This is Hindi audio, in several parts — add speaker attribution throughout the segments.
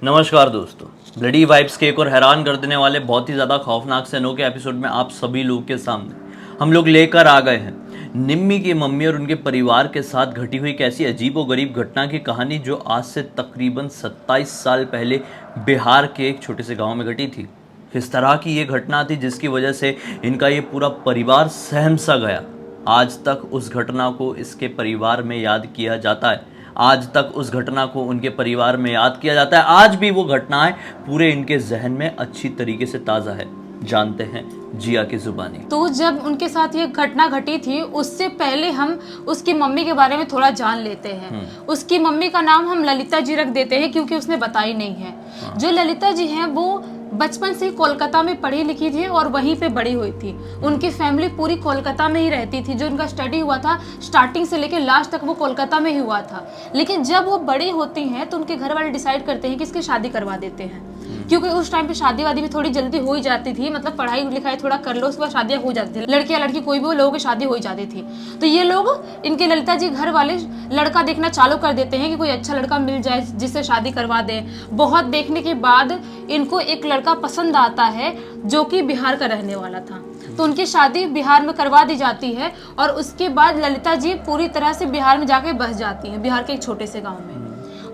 Speaker 1: नमस्कार दोस्तों, ब्लडी वाइब्स के एक और हैरान कर देने वाले बहुत ही ज़्यादा खौफनाक से अनोखे एपिसोड में आप सभी लोगों के सामने हम लोग लेकर आ गए हैं निम्मी की मम्मी और उनके परिवार के साथ घटी हुई एक ऐसी अजीबोगरीब घटना की कहानी जो आज से तकरीबन 27 साल पहले बिहार के एक छोटे से गांव में घटी थी। इस तरह की ये घटना थी जिसकी वजह से इनका ये पूरा परिवार सहम सा गया। आज तक उस घटना को इसके परिवार में याद किया जाता है। आज तक उस घटना को उनके परिवार में याद किया जाता है। आज भी वो घटनाएं पूरे इनके जहन में अच्छी तरीके से ताज़ा है। जानते हैं जिया की जुबानी।
Speaker 2: तो जब उनके साथ ये घटना घटी थी उससे पहले हम उसकी मम्मी के बारे में थोड़ा जान लेते हैं। उसकी मम्मी का नाम हम ललिता जी रख देते हैं क्योंकि उसने बताई नहीं है। जो ललिता जी हैं वो बचपन से कोलकाता में पढ़ी लिखी थी और वहीं पे बड़ी हुई थी। उनकी फैमिली पूरी कोलकाता में ही रहती थी। जो उनका स्टडी हुआ था स्टार्टिंग से लेकर लास्ट तक वो कोलकाता में ही हुआ था। लेकिन जब वो बड़ी होती हैं तो उनके घर वाले डिसाइड करते हैं कि इसकी शादी करवा देते हैं, क्योंकि उस टाइम पे शादी वादी भी थोड़ी जल्दी हो ही जाती थी। मतलब पढ़ाई लिखाई थोड़ा कर लो उसके बाद शादियां हो जाती थी। लड़के या लड़की कोई भी वो लोगों की शादी हो ही जाती थी। तो ये लोग इनके ललिता जी घर वाले लड़का देखना चालू कर देते हैं कि कोई अच्छा लड़का मिल जाए जिससे शादी करवा दें। बहुत देखने के बाद इनको एक लड़का पसंद आता है जो कि बिहार का रहने वाला था। तो उनकी शादी बिहार में करवा दी जाती है और उसके बाद ललिता जी पूरी तरह से बिहार में जाके बस जाती हैं, बिहार के एक छोटे से गांव में।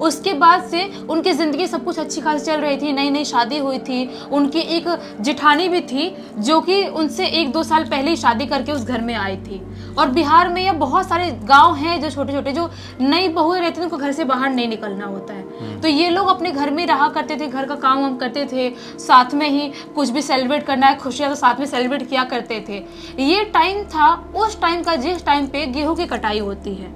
Speaker 2: उसके बाद से उनकी ज़िंदगी सब कुछ अच्छी खासी चल रही थी। नई नई शादी हुई थी। उनकी एक जेठानी भी थी जो कि उनसे 1-2 साल पहले ही शादी करके उस घर में आई थी। और बिहार में ये बहुत सारे गांव हैं जो छोटे छोटे जो नई बहुएं रहती थी, उनको घर से बाहर नहीं निकलना होता है। तो ये लोग अपने घर में रहा करते थे, घर का काम वाम करते थे, साथ में ही कुछ भी सेलिब्रेट करना है खुशियाँ तो साथ में सेलिब्रेट किया करते थे। ये टाइम था उस टाइम का जिस टाइम पे गेहूँ की कटाई होती है।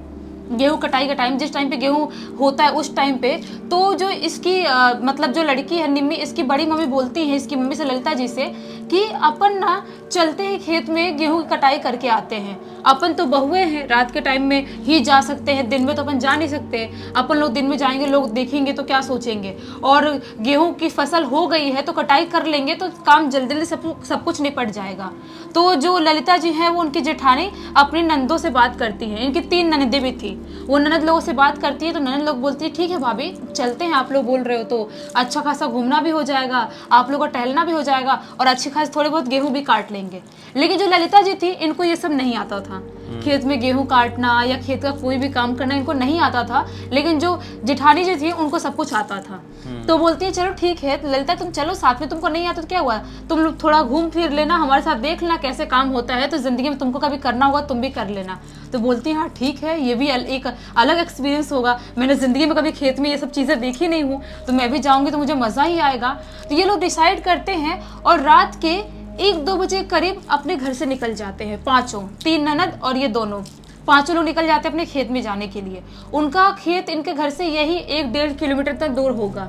Speaker 2: गेहूँ कटाई का टाइम, जिस टाइम पे गेहूँ होता है उस टाइम पे तो जो इसकी मतलब जो लड़की है निम्मी, इसकी बड़ी मम्मी बोलती है इसकी मम्मी से, ललिता जी से, कि अपन ना चलते हैं खेत में गेहूँ की कटाई करके आते हैं। अपन तो बहुए हैं, रात के टाइम में ही जा सकते हैं, दिन में तो अपन जा नहीं सकते। अपन लोग दिन में जाएंगे, लोग देखेंगे तो क्या सोचेंगे। और गेहूँ की फसल हो गई है तो कटाई कर लेंगे तो काम जल्दी जल्दी सब कुछ निपट जाएगा। तो जो ललिता जी हैं वो उनकी जेठानी अपनी नंदों से बात करती हैं। इनकी 3 ननदें भी थी। वो ननद लोगों से बात करती है तो ननद लोग बोलती है ठीक है भाभी चलते हैं, आप लोग बोल रहे हो तो अच्छा खासा घूमना भी हो जाएगा, आप लोगों का टहलना भी हो जाएगा और अच्छी खासी थोड़ी बहुत गेहूं भी काट लेंगे। लेकिन जो ललिता जी थी इनको ये सब नहीं आता था। खेत में गेहूं काटना या खेत का कोई भी काम करना इनको नहीं आता था। लेकिन जो जेठानी जी थी उनको सब कुछ आता था। तो बोलती है चलो ठीक है ललिता तुम चलो साथ में, तुमको नहीं आता तो क्या हुआ, तुम लोग थोड़ा घूम फिर लेना, हमारे साथ देख लेना कैसे काम होता है, तो जिंदगी में तुमको कभी करना होगा तुम भी कर लेना। तो बोलती है हाँ ठीक है, ये भी एक अलग एक्सपीरियंस होगा, मैंने ज़िंदगी में कभी खेत में ये सब चीज़ें देखी नहीं हूँ, तो मैं भी जाऊँगी तो मुझे मज़ा ही आएगा। तो ये लोग डिसाइड करते हैं और रात के 1-2 बजे करीब अपने घर से निकल जाते हैं पाँचों, 3 ननद और ये दोनों, पाँचों लोग निकल जाते हैं अपने खेत में जाने के लिए। उनका खेत इनके घर से यही 1-1.5 किलोमीटर तक दूर होगा।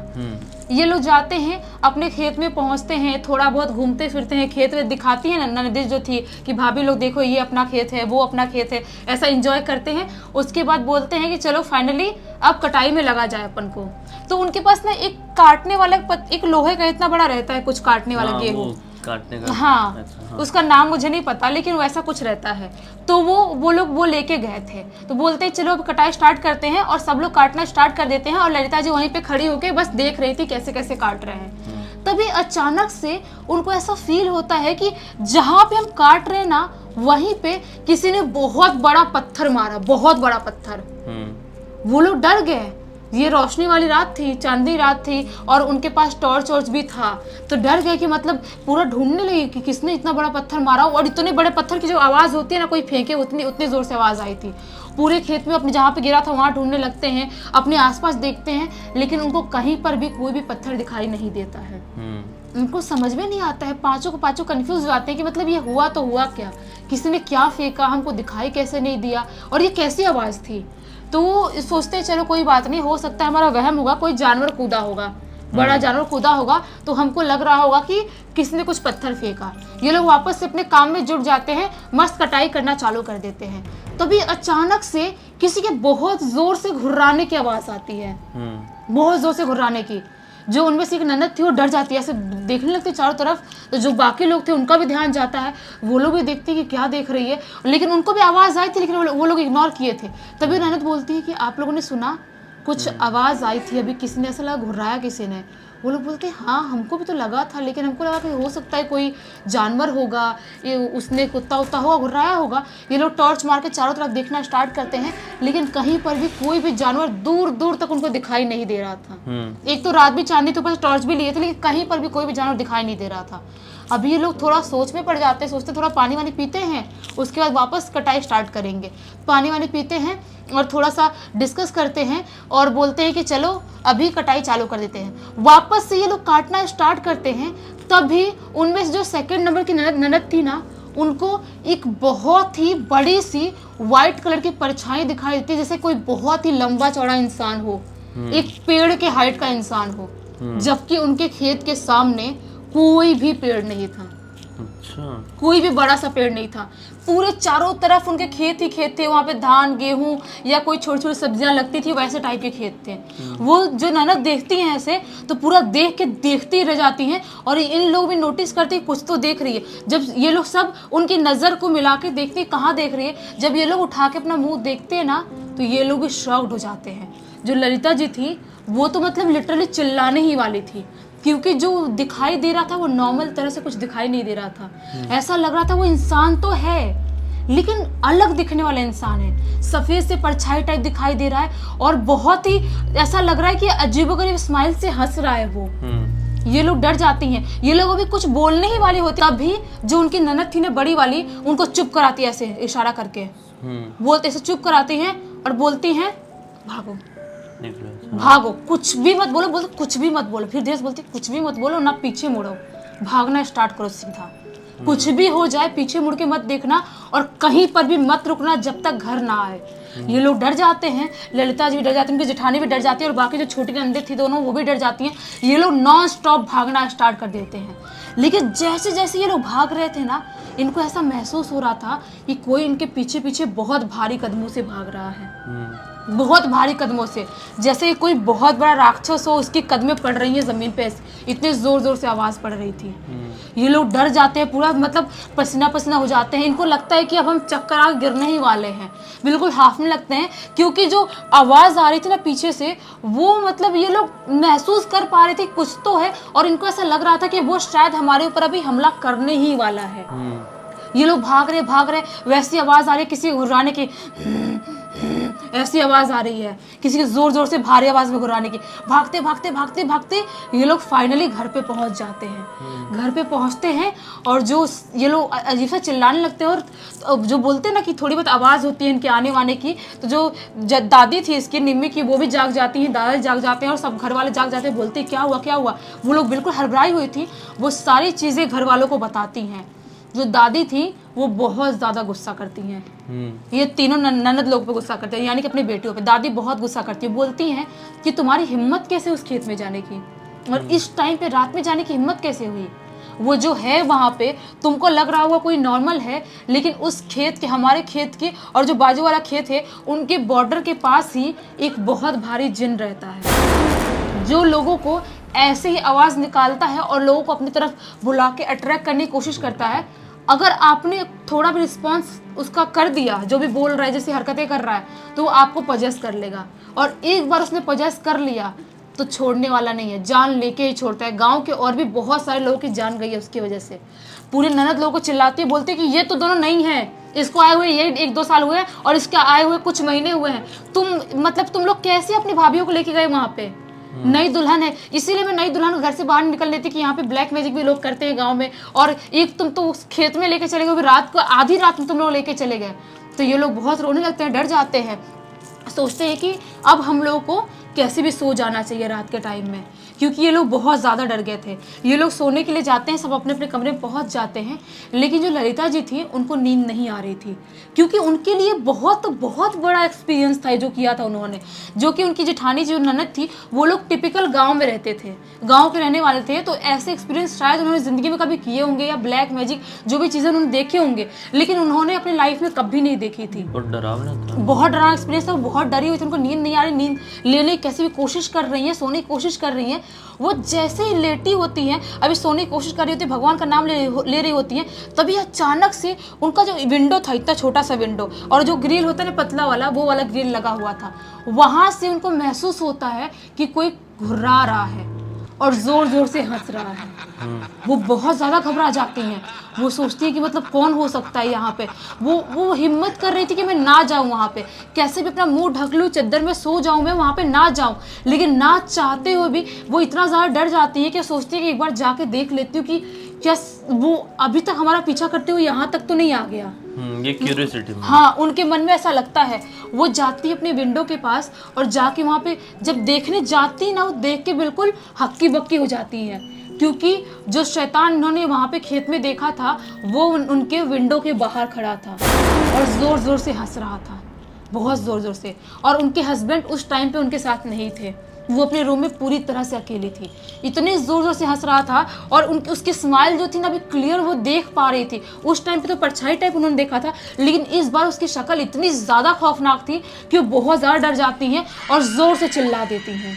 Speaker 2: ये लोग जाते हैं अपने खेत में, पहुंचते हैं, थोड़ा बहुत घूमते फिरते हैं, खेत में दिखाती है ननद जो थी कि भाभी लोग देखो ये अपना खेत है, वो अपना खेत है, ऐसा एंजॉय करते हैं। उसके बाद बोलते हैं कि चलो फाइनली अब कटाई में लगा जाए अपन को। तो उनके पास ना एक काटने वाला एक लोहे का इतना बड़ा रहता है कुछ काटने वाला गेहूँ
Speaker 1: काटने का।
Speaker 2: हाँ,
Speaker 1: हाँ।
Speaker 2: उसका नाम मुझे नहीं पता लेकिन वैसा कुछ रहता है। तो वो लोग वो लेके गए थे। तो बोलते हैं चलो अब कटाई स्टार्ट करते हैं और सब लोग काटना स्टार्ट कर देते हैं। और ललिता जी वहीं पे खड़ी होके बस देख रही थी कैसे कैसे काट रहे हैं। तभी अचानक से उनको ऐसा फील होता है कि जहाँ पे हम काट रहे हैं ना वहीं पे किसी ने बहुत बड़ा पत्थर मारा, बहुत बड़ा पत्थर। वो लोग डर गए। ये रोशनी वाली रात थी, चांदनी रात थी और उनके पास टॉर्च वॉर्च भी था। तो डर गए कि मतलब पूरा ढूंढने लगे कि किसने इतना बड़ा पत्थर मारा। और इतने बड़े पत्थर की जो आवाज़ होती है ना, कोई फेंके, उतनी ज़ोर से आवाज़ आई थी। पूरे खेत में अपने जहाँ पे गिरा था वहाँ ढूंढने लगते हैं, अपने आसपास देखते हैं, लेकिन उनको कहीं पर भी कोई भी पत्थर दिखाई नहीं देता है। उनको समझ में नहीं आता है। पाँचों को पाँचों कन्फ्यूज हो जाते हैं कि मतलब ये हुआ तो हुआ क्या, किसी ने क्या फेंका, हमको दिखाई कैसे नहीं दिया और ये कैसी आवाज़ थी। तो सोचते हैं चलो कोई बात नहीं, हो सकता है हमारा वहम होगा, कोई जानवर कूदा होगा, बड़ा जानवर कूदा होगा, तो हमको लग रहा होगा कि किसी ने कुछ पत्थर फेंका। ये लोग वापस से अपने काम में जुट जाते हैं, मस्त कटाई करना चालू कर देते हैं। तभी अचानक से किसी के बहुत जोर से घुर्राने की आवाज़ आती है, बहुत जोर से घुर्राने की। जो उनमें से एक ननद थी वो डर जाती है, ऐसे देखने लगती है चारों तरफ। तो जो बाकी लोग थे उनका भी ध्यान जाता है, वो लोग भी देखते हैं कि क्या देख रही है, लेकिन उनको भी आवाज़ आई थी लेकिन वो लोग इग्नोर किए थे। तभी ननद बोलती है कि आप लोगों ने सुना कुछ आवाज़ आई थी अभी, किसी ने ऐसा लगा घुर्राया किसी ने। वो लोग बोलते हैं हाँ हमको भी तो लगा था, लेकिन हमको लगा कि हो सकता है कोई जानवर होगा, ये उसने कुत्ता उत्ता होगा घुर्राया होगा। ये लोग टॉर्च मार के चारों तरफ देखना स्टार्ट करते हैं, लेकिन कहीं पर भी कोई भी जानवर दूर दूर तक उनको दिखाई नहीं दे रहा था। एक तो रात भी चांदनी तो ऊपर से टॉर्च भी लिए थे, लेकिन कहीं पर भी कोई भी जानवर दिखाई नहीं दे रहा था। अभी ये लोग थोड़ा सोच में पड़ जाते हैं, सोचते थोड़ा पानी वानी पीते हैं, उसके बाद वापस कटाई स्टार्ट करेंगे। पानी वानी पीते हैं और थोड़ा सा डिस्कस करते हैं और बोलते हैं कि चलो अभी कटाई चालू कर देते हैं। वापस से ये लोग काटना स्टार्ट करते हैं, तभी उनमें से जो सेकंड नंबर की ननद थी ना, उनको एक बहुत ही बड़ी सी वाइट कलर की परछाई दिखाई देती है, जैसे कोई बहुत ही लंबा चौड़ा इंसान हो, एक पेड़ के हाइट का इंसान हो, जबकि उनके खेत के सामने कोई भी पेड़ नहीं था।
Speaker 1: अच्छा।
Speaker 2: कोई भी बड़ा सा पेड़ नहीं था, पूरे चारों तरफ उनके खेत ही खेत थे। वहाँ पे धान गेहूं या कोई छोटी छोटी सब्जियां लगती थी, वैसे टाइप के खेत थे। वो जो ननद देखती हैं ऐसे, तो पूरा देख के देखती रह जाती हैं, और इन लोग भी नोटिस करते हैं कुछ तो देख रही है। जब ये लोग सब उनकी नज़र को मिला के देखते हैं कहाँ देख रही है, जब ये लोग उठा के अपना मुँह देखते हैं ना, तो ये लोग भी शॉक्ड हो जाते हैं। जो ललिता जी थी वो तो मतलब लिटरली चिल्लाने ही वाली थी, क्योंकि जो दिखाई दे रहा था वो नॉर्मल तरह से कुछ दिखाई नहीं दे रहा था। ऐसा लग रहा था वो इंसान तो है, लेकिन अलग दिखने वाला इंसान है। सफेद से परछाई टाइप दिखाई दे रहा है, और बहुत ही ऐसा लग रहा है कि अजीबोगरीब स्माइल से हंस रहा है वो। ये लोग डर जाती हैं, ये लोग अभी कुछ बोलने ही वाले होते, तभी जो उनकी ननद थी ना बड़ी वाली, उनको चुप कराती है, ऐसे इशारा करके बोलते, ऐसे चुप कराती हैं और बोलती हैं भागो भागो, कुछ भी मत बोलो, बोलते कुछ भी मत बोलो। फिर देश बोलती कुछ भी मत बोलो, ना पीछे मुड़ो, भागना स्टार्ट करो सीधा, कुछ भी हो जाए पीछे मुड़ के मत देखना, और कहीं पर भी मत रुकना जब तक घर ना आए। ये लोग डर जाते हैं, ललिता जी भी डर जाती हैं, उनकी जेठानी भी डर जाती है, और बाकी जो छोटी नंदे थी दोनों वो भी डर जाती हैं। ये लोग नॉन स्टॉप भागना स्टार्ट कर देते हैं। लेकिन जैसे जैसे ये लोग भाग रहे थे ना, इनको ऐसा महसूस हो रहा था कि कोई इनके पीछे पीछे बहुत भारी कदमों से भाग रहा है, बहुत भारी कदमों से, जैसे कोई बहुत बड़ा राक्षस हो, उसकी कदमें पड़ रही हैं जमीन पे, इतने जोर जोर से आवाज पड़ रही थी। ये लोग डर जाते हैं, पूरा मतलब पसीना पसीना हो जाते हैं। इनको लगता है कि अब हम चक्कर आ गिरने ही वाले हैं, बिल्कुल हाफने लगते हैं, क्योंकि जो आवाज आ रही थी ना पीछे से, वो मतलब ये लोग महसूस कर पा रहे थे कुछ तो है, और इनको ऐसा लग रहा था कि वो शायद हमारे ऊपर अभी हमला करने ही वाला है। ये लोग भाग रहे, वैसी आवाज आ रही है किसी घुर्राने की, ऐसी आवाज आ रही है किसी के जोर जोर से भारी आवाज में घुराने की। भागते भागते भागते भागते ये लोग फाइनली घर पे पहुंच जाते हैं। घर पे पहुंचते हैं और जो ये लोग अजीब सा चिल्लाने लगते हैं, और जो बोलते हैं ना कि थोड़ी बहुत आवाज होती है इनके आने वाने की, तो जो दादी थी इसकी निम्मी की, वो भी जाग जाती हैं, दादाजी जाग जाते हैं, और सब घर वाले जाग जाते हैं। बोलते क्या हुआ क्या हुआ। वो लोग बिल्कुल हड़बड़ाई हुई थी, वो सारी चीजें घर वालों को बताती हैं। जो दादी थी वो बहुत ज्यादा गुस्सा करती हैं, ये तीनों ननद लोग पे गुस्सा करते हैं, यानी कि अपनी बेटियों पे। दादी बहुत गुस्सा करती है, बोलती हैं कि तुम्हारी हिम्मत कैसे उस खेत में जाने की, और इस टाइम पे रात में जाने की हिम्मत कैसे हुई। वो जो है वहाँ पे, तुमको लग रहा होगा कोई नॉर्मल है, लेकिन उस खेत के, हमारे खेत के और जो बाजू वाला खेत है, उनके बॉर्डर के पास ही एक बहुत भारी जिन रहता है, जो लोगों को ऐसे ही आवाज़ निकालता है और लोगों को अपनी तरफ बुला के अट्रैक्ट करने की कोशिश करता है। अगर आपने थोड़ा भी रिस्पॉन्स उसका कर दिया, जो भी बोल रहा है, जैसी हरकतें कर रहा है, तो वो आपको पजेस कर लेगा, और एक बार उसने पजेस कर लिया तो छोड़ने वाला नहीं है, जान लेके ही छोड़ता है। गांव के और भी बहुत सारे लोगों की जान गई है उसकी वजह से। पूरी ननद लोगों को चिल्लाती है, बोलती है कि ये तो दोनों नहीं है, इसको आए हुए ये 1-2 साल हुए हैं और इसके आए हुए कुछ महीने हुए हैं। तुम लोग कैसे अपनी भाभीियों को लेके गए वहाँ पे? नई दुल्हन है, इसीलिए मैं नई दुल्हन घर से बाहर निकल लेती कि यहाँ पे ब्लैक मैजिक भी लोग करते हैं गांव में, और एक तुम तो उस खेत में लेके चले गए, रात को आधी रात में तुम लोग लेके चले गए। तो ये लोग बहुत रोने लगते हैं, डर जाते हैं, सोचते हैं कि अब हम लोगों को कैसे भी सो जाना चाहिए रात के टाइम में, क्योंकि ये लोग बहुत ज़्यादा डर गए थे। ये लोग सोने के लिए जाते हैं, सब अपने अपने कमरे में पहुंच जाते हैं, लेकिन जो ललिता जी थी उनको नींद नहीं आ रही थी, क्योंकि उनके लिए बहुत बड़ा एक्सपीरियंस था जो किया था उन्होंने। जो कि उनकी जेठानी जो ननद थी, वो लोग टिपिकल गाँव में रहते थे, गाँव के रहने वाले थे, तो ऐसे एक्सपीरियंस शायद उन्होंने ज़िंदगी में कभी किए होंगे, या ब्लैक मैजिक जो भी चीज़ें उन्होंने देखे होंगे, लेकिन उन्होंने अपनी लाइफ में कभी नहीं देखी थी। बहुत डरावना एक्सपीरियंस था, बहुत डरी हुई थी, उनको नींद नहीं आ रही, नींद लेने कैसे भी कोशिश कर रही हैं, सोने की कोशिश कर रही हैं। वो जैसे ही लेटी होती हैं, अभी सोने की कोशिश कर रही होती है, भगवान का नाम ले रही होती हैं, तभी अचानक से उनका जो विंडो था, इतना छोटा सा विंडो, और जो ग्रिल होता है ना पतला वाला, वो वाला ग्रिल लगा हुआ था, वहाँ से उनको महसूस होता है कि कोई घुर्रा रहा है और जोर जोर से हंस रहा है। वो बहुत ज़्यादा घबरा जाती हैं। वो सोचती है कि मतलब कौन हो सकता है यहाँ पे। वो हिम्मत कर रही थी कि मैं ना जाऊँ वहाँ पे, कैसे भी अपना मुंह ढक लूँ, चद्दर में सो जाऊँ, मैं वहाँ पे ना जाऊँ। लेकिन ना चाहते हुए भी वो इतना ज़्यादा डर जाती है कि सोचती है कि एक बार जाके देख लेती हूँ कि क्या वो अभी तक हमारा पीछा करते हुए यहाँ तक तो नहीं आ गया।
Speaker 1: ये क्यूरियोसिटी।
Speaker 2: हाँ, उनके मन में ऐसा लगता है। वो जाती है अपने विंडो के पास और जाके वहाँ पे जब देखने जाती ना, वो देख के बिल्कुल हक्की बक्की हो जाती है, क्योंकि जो शैतान उन्होंने वहाँ पे खेत में देखा था वो उनके विंडो के बाहर खड़ा था और ज़ोर ज़ोर से हंस रहा था, बहुत ज़ोर ज़ोर से। और उनके हस्बैंड उस टाइम पे उनके साथ नहीं थे, वो अपने रूम में पूरी तरह से अकेली थी। इतने ज़ोर ज़ोर से हंस रहा था और उसकी स्माइल जो थी ना, अभी क्लियर वो देख पा रही थी। उस टाइम पे तो परछाई टाइप उन्होंने देखा था, लेकिन इस बार उसकी शक्ल इतनी ज़्यादा खौफनाक थी कि वो बहुत ज़्यादा डर जाती हैं और ज़ोर से चिल्ला देती हैं।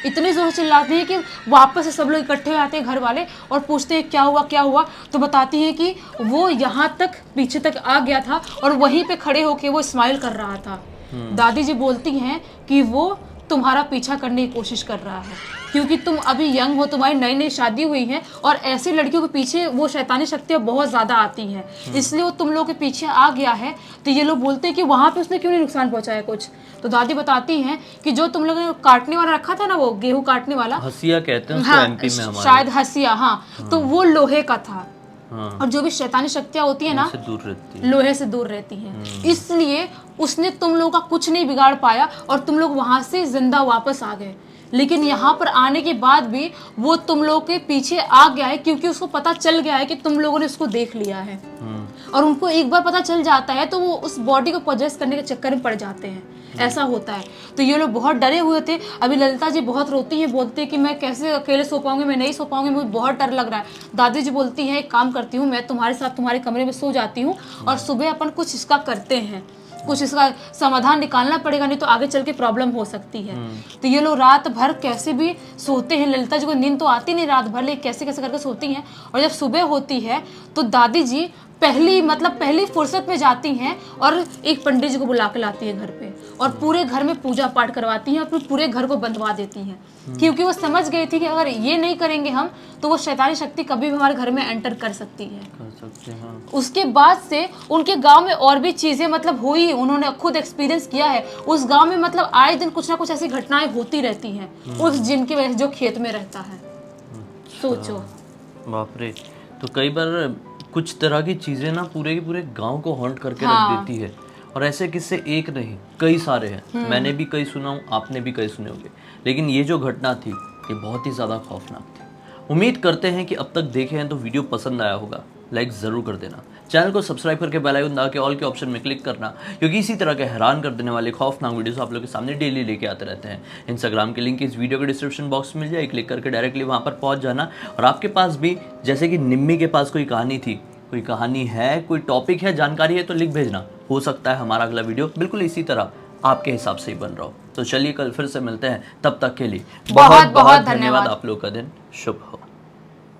Speaker 2: इतने जोर से चिल्लाती हैं कि वापस से सब लोग इकट्ठे हो जाते हैं घर वाले और पूछते हैं क्या हुआ क्या हुआ। तो बताती है कि वो यहाँ तक पीछे तक आ गया था और वहीं पे खड़े होके वो स्माइल कर रहा था। दादी जी बोलती हैं कि वो तुम्हारा पीछा करने की कोशिश कर रहा है, क्योंकि तुम अभी यंग हो, तुम्हारी नई नई शादी हुई है और ऐसी लड़कियों के पीछे वो शैतानी शक्तियाँ बहुत ज़्यादा आती हैं, इसलिए वो तुम लोगों के पीछे आ गया है। तो ये लोग बोलते हैं कि वहाँ पे उसने क्यों नहीं नुकसान पहुँचाया कुछ। तो दादी बताती हैं कि जो तुम लोगों ने काटने वाला रखा था ना, वो गेहूँ काटने वाला,
Speaker 1: हसिया कहते हैं उसको
Speaker 2: हाँ,
Speaker 1: एमपी में हमारे।
Speaker 2: शायद हसिया, हाँ, तो वो लोहे का था।
Speaker 1: हाँ।
Speaker 2: और जो भी शैतानी शक्तियाँ होती है ना,
Speaker 1: से दूर रहती है,
Speaker 2: लोहे से दूर रहती हैं, इसलिए उसने तुम लोगों का कुछ नहीं बिगाड़ पाया और तुम लोग वहां से जिंदा वापस आ गए। लेकिन यहाँ पर आने के बाद भी वो तुम लोगों के पीछे आ गया है, क्योंकि उसको पता चल गया है कि तुम लोगों ने उसको देख लिया है। और उनको एक बार पता चल जाता है तो वो उस बॉडी को पोजेस करने के चक्कर में पड़ जाते हैं, ऐसा होता है। तो ये लोग बहुत डरे हुए थे। अभी ललिता जी बहुत रोती हैं, बोलती है कि मैं कैसे अकेले सो पाऊंगी, मैं नहीं सो पाऊंगी, मुझे बहुत डर लग रहा है। दादी जी बोलती हैं एक काम करती हूँ, मैं तुम्हारे साथ तुम्हारे कमरे में सो जाती हूँ और सुबह अपन कुछ इसका करते हैं, कुछ इसका समाधान निकालना पड़ेगा, नहीं तो आगे चल के प्रॉब्लम हो सकती है। तो ये लोग रात भर कैसे भी सोते हैं। ललिता जी को नींद तो आती नहीं रात भर, लेकिन कैसे कैसे करके सोती हैं। और जब सुबह होती है तो दादी जी पहली फुर्सत में जाती हैं और एक पंडित जी को बुला के लाती है घर पे और पूरे घर में पूजा पाठ करवाती हैं और फिर पूरे घर को बंधवा देती हैं, क्योंकि वो समझ गई थी कि अगर ये नहीं करेंगे हम तो वो शैतानी शक्ति कभी भी हमारे घर में एंटर कर सकती है।
Speaker 1: हाँ।
Speaker 2: उसके बाद से उनके गांव में और भी चीजें मतलब हुई, उन्होंने खुद एक्सपीरियंस किया है। उस गांव में मतलब आए दिन कुछ ना कुछ ऐसी घटनाएं होती रहती हैं उस जिन की वजह से जो खेत में रहता है। सोचो,
Speaker 1: बाप रे। तो कई बार कुछ तरह की चीजें ना पूरे के पूरे गांव को हॉन्ट करके
Speaker 2: हाँ।
Speaker 1: रख देती है, और ऐसे किस्से एक नहीं कई सारे हैं। मैंने भी कई सुना हूँ, आपने भी कई सुने होंगे, लेकिन ये जो घटना थी ये बहुत ही ज़्यादा खौफनाक थी। उम्मीद करते हैं कि अब तक देखे हैं तो वीडियो पसंद आया होगा। लाइक ज़रूर कर देना, चैनल को सब्सक्राइब करके बेल आइकन दबा के ऑल के ऑप्शन में क्लिक करना, क्योंकि इसी तरह के हैरान कर देने वाले खौफनाक वीडियोस आप लोग के सामने डेली लेके आते रहते हैं। इंस्टाग्राम की लिंक इस वीडियो के डिस्क्रिप्शन बॉक्स में मिल जाए, क्लिक करके डायरेक्टली वहाँ पर पहुँच जाना। और आपके पास भी जैसे कि निम्मी के पास कोई कहानी थी, कोई कहानी है, कोई टॉपिक है, जानकारी है, तो लिख भेजना। हो सकता है हमारा अगला वीडियो बिल्कुल इसी तरह आपके हिसाब से ही बन रहा हो। तो चलिए कल फिर से मिलते हैं, तब तक के लिए बहुत बहुत धन्यवाद। आप लोग का दिन शुभ हो।